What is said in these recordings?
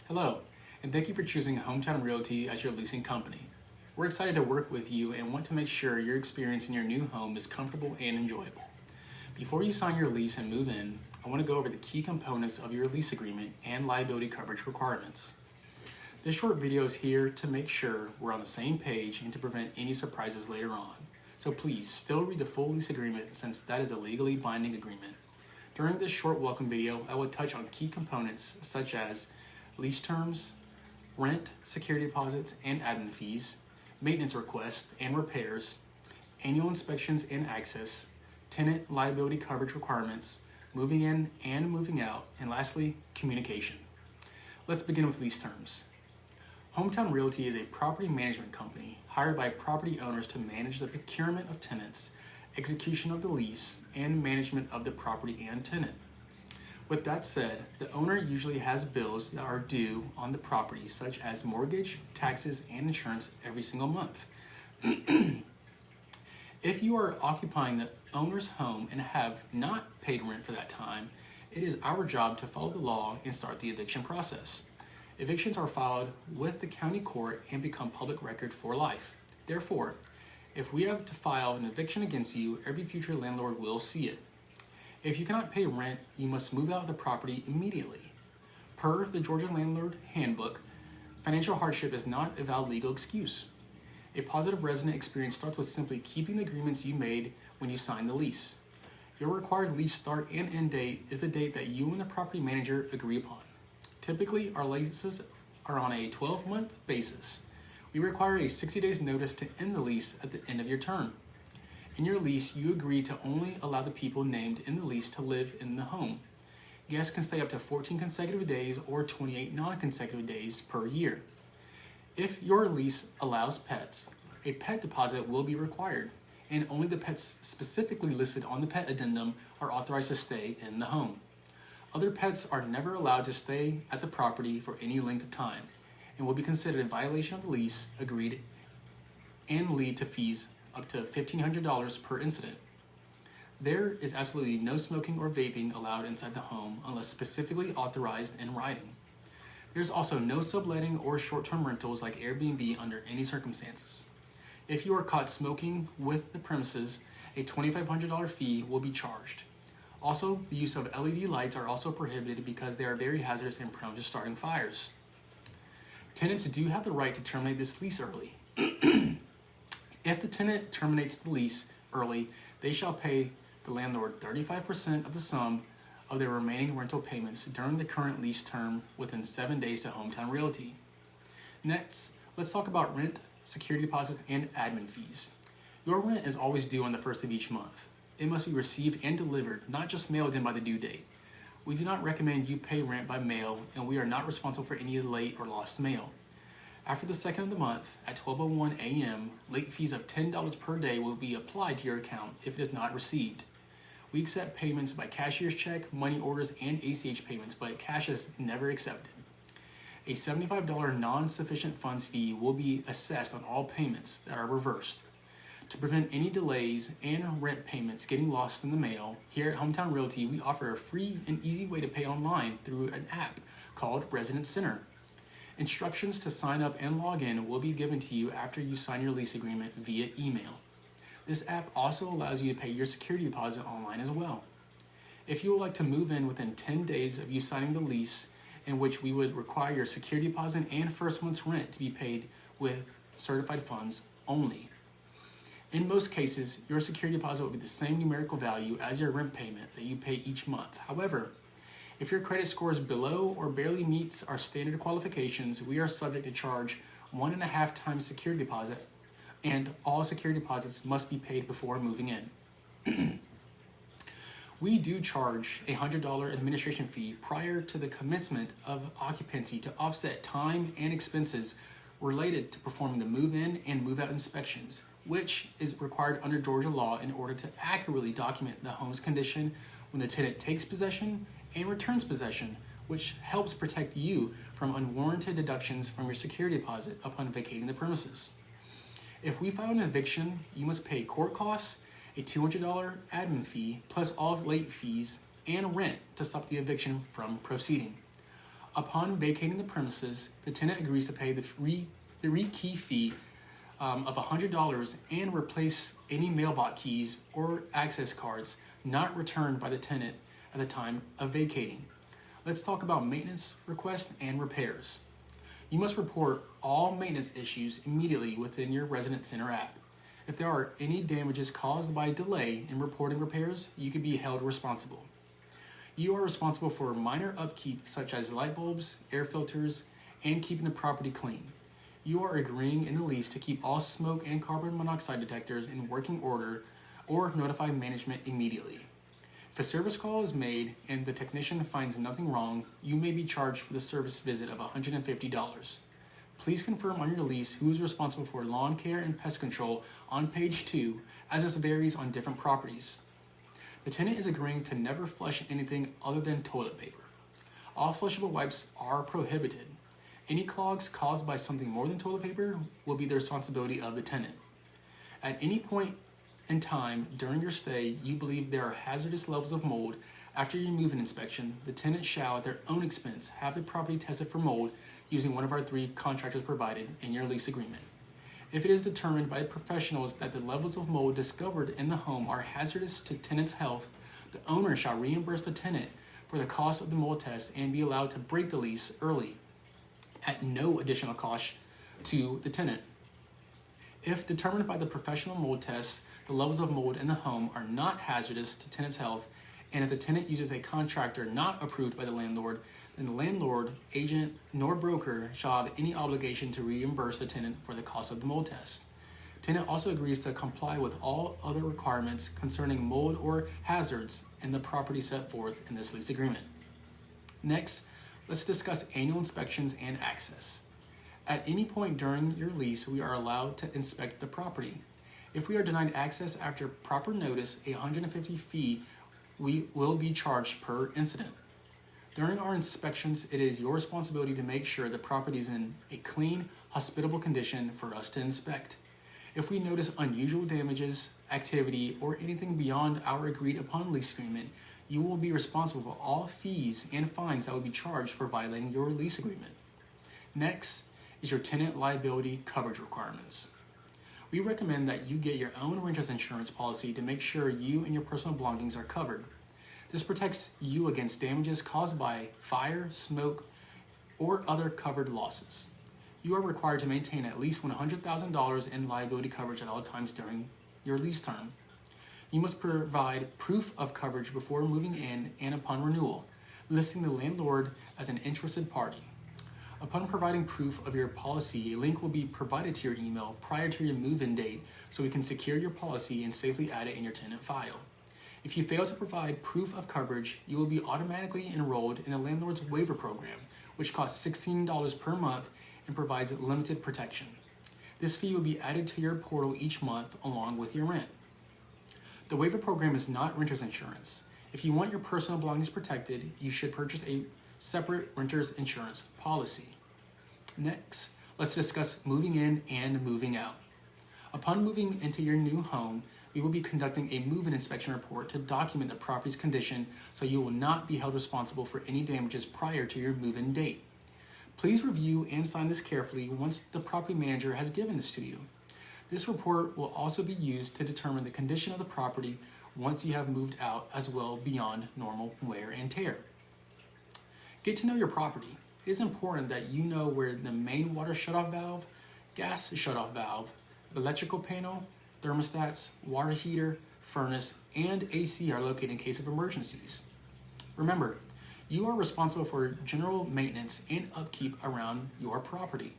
Hello, and thank you for choosing Hometown Realty as your leasing company. We're excited to work with you and want to make sure your experience in your new home is comfortable and enjoyable. Before you sign your lease and move in, I want to go over the key components of your lease agreement and liability coverage requirements. This short video is here to make sure we're on the same page and to prevent any surprises later on. So please still read the full lease agreement since that is a legally binding agreement. During this short welcome video, I will touch on key components such as lease terms, rent, security deposits and admin fees, maintenance requests and repairs, annual inspections and access, tenant liability coverage requirements, moving in and moving out, and lastly, communication. Let's begin with lease terms. Hometown Realty is a property management company hired by property owners to manage the procurement of tenants, execution of the lease, and management of the property and tenant. With that said, the owner usually has bills that are due on the property, such as mortgage, taxes, and insurance every single month. If you are occupying the owner's home and have not paid rent for that time, it is our job to follow the law and start the eviction process. Evictions are filed with the county court and become public record for life. Therefore, if we have to file an eviction against you, every future landlord will see it. If you cannot pay rent, you must move out of the property immediately. Per the Georgia Landlord Handbook, financial hardship is not a valid legal excuse. A positive resident experience starts with simply keeping the agreements you made when you signed the lease. Your required lease start and end date is the date that you and the property manager agree upon. Typically, our leases are on a 12-month basis. We require a 60 days notice to end the lease at the end of your term. In your lease, you agree to only allow the people named in the lease to live in the home. Guests can stay up to 14 consecutive days or 28 non-consecutive days per year. If your lease allows pets, a pet deposit will be required, and only the pets specifically listed on the pet addendum are authorized to stay in the home. Other pets are never allowed to stay at the property for any length of time and will be considered a violation of the lease agreed and lead to fees up to $1,500 per incident. There is absolutely no smoking or vaping allowed inside the home unless specifically authorized in writing. There's also no subletting or short-term rentals like Airbnb under any circumstances. If you are caught smoking with the premises, a $2,500 fee will be charged. Also, the use of LED lights are also prohibited because they are very hazardous and prone to starting fires. Tenants do have the right to terminate this lease early. If the tenant terminates the lease early, they shall pay the landlord 35% of the sum of their remaining rental payments during the current lease term within 7 days to Hometown Realty. Next, let's talk about rent, security deposits, and admin fees. Your rent is always due on the first of each month. It must be received and delivered, not just mailed in by the due date. We do not recommend you pay rent by mail, and we are not responsible for any late or lost mail. After the second of the month, at 12:01 a.m., late fees of $10 per day will be applied to your account if it is not received. We accept payments by cashier's check, money orders, and ACH payments, but cash is never accepted. A $75 non-sufficient funds fee will be assessed on all payments that are reversed. To prevent any delays and rent payments getting lost in the mail, here at Hometown Realty, we offer a free and easy way to pay online through an app called Resident Center. Instructions to sign up and log in will be given to you after you sign your lease agreement via email. This app also allows you to pay your security deposit online as well. If you would like to move in within 10 days of you signing the lease, in which we would require your security deposit and first month's rent to be paid with certified funds only. In most cases, your security deposit will be the same numerical value as your rent payment that you pay each month. However, if your credit score is below or barely meets our standard qualifications, we are subject to charge 1.5 times security deposit, and all security deposits must be paid before moving in. We do charge a $100 administration fee prior to the commencement of occupancy to offset time and expenses related to performing the move-in and move-out inspections, which is required under Georgia law in order to accurately document the home's condition when the tenant takes possession and returns possession, which helps protect you from unwarranted deductions from your security deposit upon vacating the premises. If we file an eviction, you must pay court costs, a $200 admin fee, plus all late fees and rent to stop the eviction from proceeding. Upon vacating the premises, the tenant agrees to pay the rekey fee of $100 and replace any mailbox keys or access cards not returned by the tenant at the time of vacating. Let's talk about maintenance requests and repairs. You must report all maintenance issues immediately within your Resident Center app. If there are any damages caused by delay in reporting repairs, you can be held responsible. You are responsible for minor upkeep such as light bulbs, air filters, and keeping the property clean. You are agreeing in the lease to keep all smoke and carbon monoxide detectors in working order or notify management immediately. If a service call is made and the technician finds nothing wrong, you may be charged for the service visit of $150. Please confirm on your lease who is responsible for lawn care and pest control on page 2, as this varies on different properties. The tenant is agreeing to never flush anything other than toilet paper. All flushable wipes are prohibited. Any clogs caused by something more than toilet paper will be the responsibility of the tenant. At any point in time during your stay you believe there are hazardous levels of mold, after your move-in inspection, the tenant shall, at their own expense, have the property tested for mold using one of our 3 contractors provided in your lease agreement. If it is determined by professionals that the levels of mold discovered in the home are hazardous to tenant's health, the owner shall reimburse the tenant for the cost of the mold test and be allowed to break the lease early at no additional cost to the tenant. If determined by the professional mold test, the levels of mold in the home are not hazardous to tenant's health, and if the tenant uses a contractor not approved by the landlord, then the landlord, agent, nor broker shall have any obligation to reimburse the tenant for the cost of the mold test. Tenant also agrees to comply with all other requirements concerning mold or hazards in the property set forth in this lease agreement. Next, let's discuss annual inspections and access. At any point during your lease, we are allowed to inspect the property. If we are denied access after proper notice, a $150 fee we will be charged per incident. During our inspections, it is your responsibility to make sure the property is in a clean, hospitable condition for us to inspect. If we notice unusual damages, activity, or anything beyond our agreed upon lease agreement, you will be responsible for all fees and fines that will be charged for violating your lease agreement. Next is your tenant liability coverage requirements. We recommend that you get your own renter's insurance policy to make sure you and your personal belongings are covered. This protects you against damages caused by fire, smoke, or other covered losses. You are required to maintain at least $100,000 in liability coverage at all times during your lease term. You must provide proof of coverage before moving in and upon renewal, listing the landlord as an interested party. Upon providing proof of your policy, a link will be provided to your email prior to your move-in date so we can secure your policy and safely add it in your tenant file. If you fail to provide proof of coverage, you will be automatically enrolled in the landlord's waiver program, which costs $16 per month and provides limited protection. This fee will be added to your portal each month along with your rent. The waiver program is not renter's insurance. If you want your personal belongings protected, you should purchase a separate renter's insurance policy. Next, let's discuss moving in and moving out. Upon moving into your new home, we will be conducting a move-in inspection report to document the property's condition so you will not be held responsible for any damages prior to your move-in date. Please review and sign this carefully once the property manager has given this to you. This report will also be used to determine the condition of the property once you have moved out as well beyond normal wear and tear. Get to know your property. It is important that you know where the main water shutoff valve, gas shutoff valve, electrical panel, thermostats, water heater, furnace, and AC are located in case of emergencies. Remember, you are responsible for general maintenance and upkeep around your property.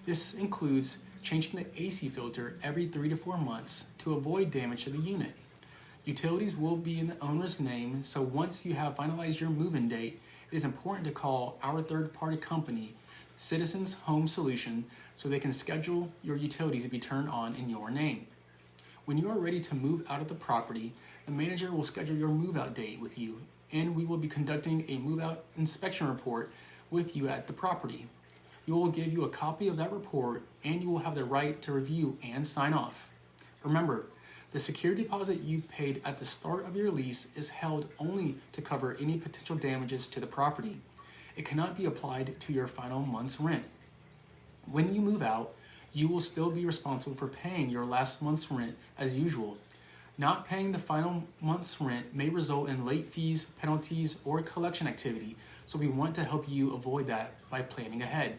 This includes changing the AC filter every 3 to 4 months to avoid damage to the unit. Utilities will be in the owner's name, so once you have finalized your move-in date, it is important to call our third-party company, Citizens Home Solution, so they can schedule your utilities to be turned on in your name. When you are ready to move out of the property, the manager will schedule your move-out date with you, and we will be conducting a move-out inspection report with you at the property. We will give you a copy of that report, and you will have the right to review and sign off. Remember, the security deposit you paid at the start of your lease is held only to cover any potential damages to the property. It cannot be applied to your final month's rent. When you move out, you will still be responsible for paying your last month's rent as usual. Not paying the final month's rent may result in late fees, penalties, or collection activity, so we want to help you avoid that by planning ahead.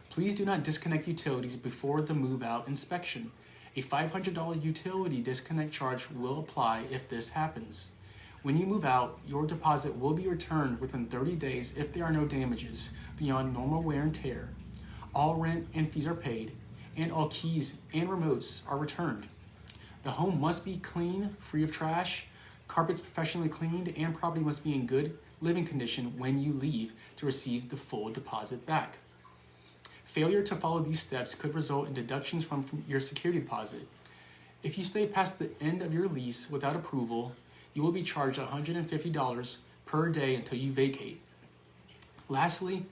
Please do not disconnect utilities before the move-out inspection. A $500 utility disconnect charge will apply if this happens. When you move out, your deposit will be returned within 30 days if there are no damages beyond normal wear and tear. All rent and fees are paid, and all keys and remotes are returned. The home must be clean, free of trash, carpets professionally cleaned, and property must be in good living condition when you leave to receive the full deposit back. Failure to follow these steps could result in deductions from your security deposit. If you stay past the end of your lease without approval, you will be charged $150 per day until you vacate. Lastly,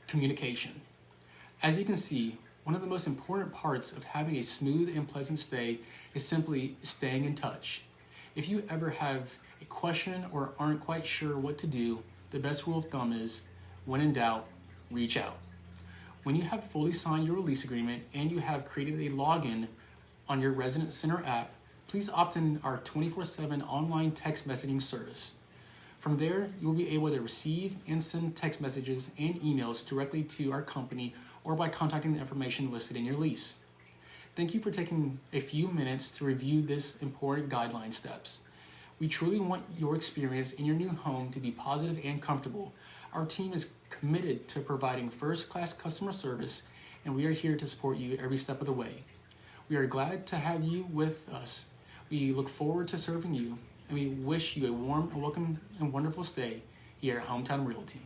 communication. As you can see, one of the most important parts of having a smooth and pleasant stay is simply staying in touch. If you ever have a question or aren't quite sure what to do, the best rule of thumb is, when in doubt, reach out. When you have fully signed your lease agreement and you have created a login on your Resident Center app, please opt in our 24/7 online text messaging service. From there, you will be able to receive and send text messages and emails directly to our company or by contacting the information listed in your lease. Thank you for taking a few minutes to review this important guideline steps. We truly want your experience in your new home to be positive and comfortable. Our team is committed to providing first-class customer service, and we are here to support you every step of the way. We are glad to have you with us. We look forward to serving you, and we wish you a warm and welcome and wonderful stay here at Hometown Realty.